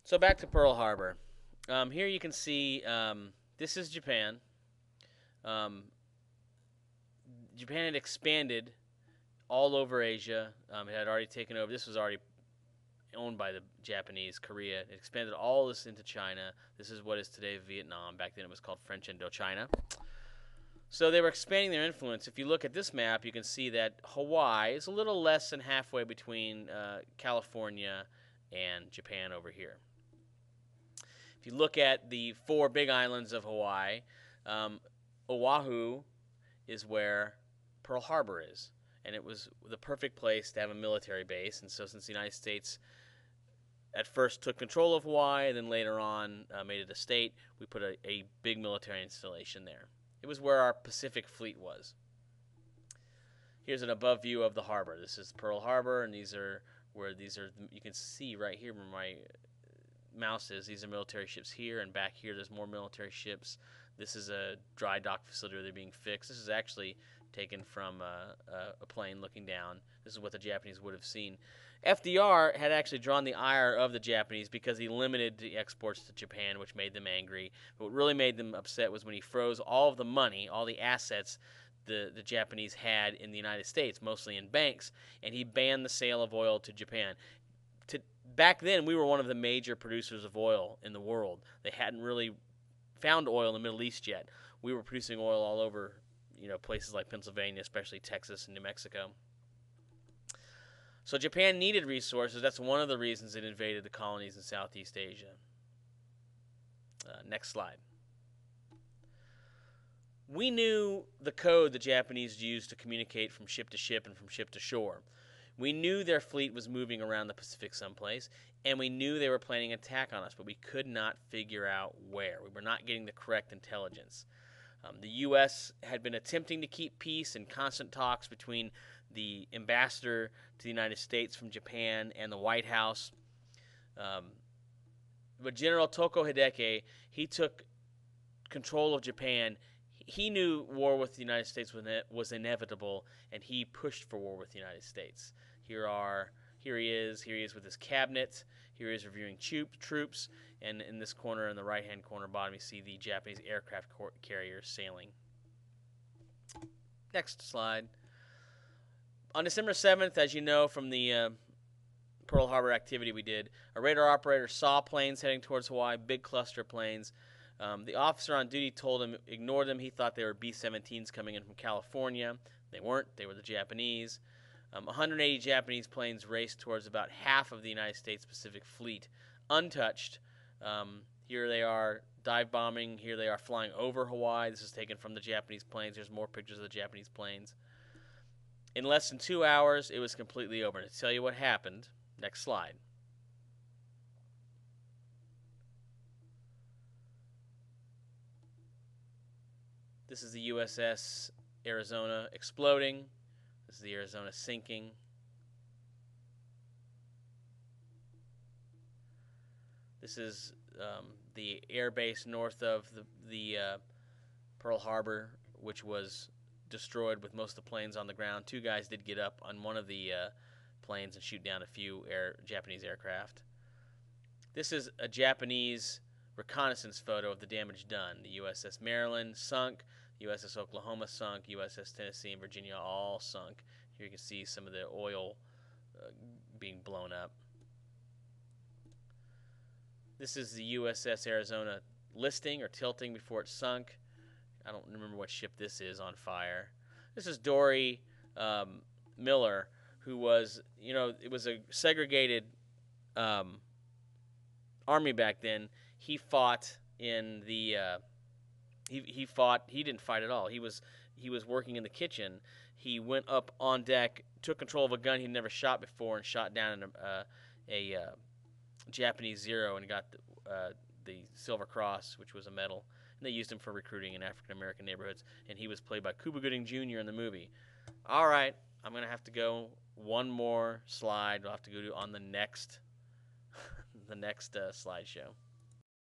So back to Pearl Harbor. Here you can see this is Japan. Um, Japan had expanded all over Asia. It had already taken over. This was already owned by the Japanese, Korea. It expanded all this into China. This is what is today Vietnam. Back then it was called French Indochina. So they were expanding their influence. If you look at this map, you can see that Hawaii is a little less than halfway between California and Japan over here. If you look at the four big islands of Hawaii, um, Oahu is where Pearl Harbor is. And it was the perfect place to have a military base. And so, since the United States at first took control of Hawaii, and then later on made it a state, we put a big military installation there. It was where our Pacific Fleet was. Here's an above view of the harbor. This is Pearl Harbor, and these are you can see right here where my mouse is. These are military ships here, and back here there's more military ships. This is a dry dock facility where they're being fixed. This is actually taken from a plane looking down. This is what the Japanese would have seen. FDR had actually drawn the ire of the Japanese because he limited the exports to Japan, which made them angry. But what really made them upset was when he froze all of the money, all the assets the Japanese had in the United States, mostly in banks, and he banned the sale of oil to Japan. Back then, we were one of the major producers of oil in the world. They hadn't really found oil in the Middle East yet. We were producing oil all over, places like Pennsylvania, especially Texas and New Mexico. So Japan needed resources. That's one of the reasons it invaded the colonies in Southeast Asia. Next slide. We knew the code the Japanese used to communicate from ship to ship and from ship to shore. We knew their fleet was moving around the Pacific someplace, and we knew they were planning an attack on us, but we could not figure out where. We were not getting the correct intelligence. The U.S. had been attempting to keep peace in constant talks between the ambassador to the United States from Japan and the White House. But General Toko Hideki, he took control of Japan. He knew war with the United States was inevitable, and he pushed for war with the United States. Here he is with his cabinet. Here he is reviewing troops, and in this corner, in the right-hand corner bottom, you see the Japanese aircraft carriers sailing. Next slide. On December 7th, as you know from the Pearl Harbor activity we did, a radar operator saw planes heading towards Hawaii, big cluster of planes. The officer on duty told him ignore them. He thought they were B-17s coming in from California. They weren't. They were the Japanese. 180 Japanese planes raced towards about half of the United States Pacific Fleet, untouched. Here they are dive bombing. Here they are flying over Hawaii. This is taken from the Japanese planes. There's more pictures of the Japanese planes. In less than 2 hours, it was completely over. And to tell you what happened, next slide. This is the USS Arizona exploding. This is the Arizona sinking. This is the air base north of the Pearl Harbor, which was destroyed with most of the planes on the ground. Two guys did get up on one of the planes and shoot down a few Japanese aircraft. This is a Japanese reconnaissance photo of the damage done. The USS Maryland sunk, USS Oklahoma sunk, USS Tennessee and Virginia all sunk. Here you can see some of the oil being blown up. This is the USS Arizona listing or tilting before it sunk. I don't remember what ship this is on fire. This is Dory Miller, who was, it was a segregated army back then. He fought in the he didn't fight at all. He was working in the kitchen. He went up on deck, took control of a gun he'd never shot before, and shot down a Japanese Zero and got the Silver Cross, which was a medal. And they used him for recruiting in African American neighborhoods. And he was played by Cuba Gooding Jr. in the movie. All right, I'm gonna have to go one more slide. We'll have to go on the next slideshow.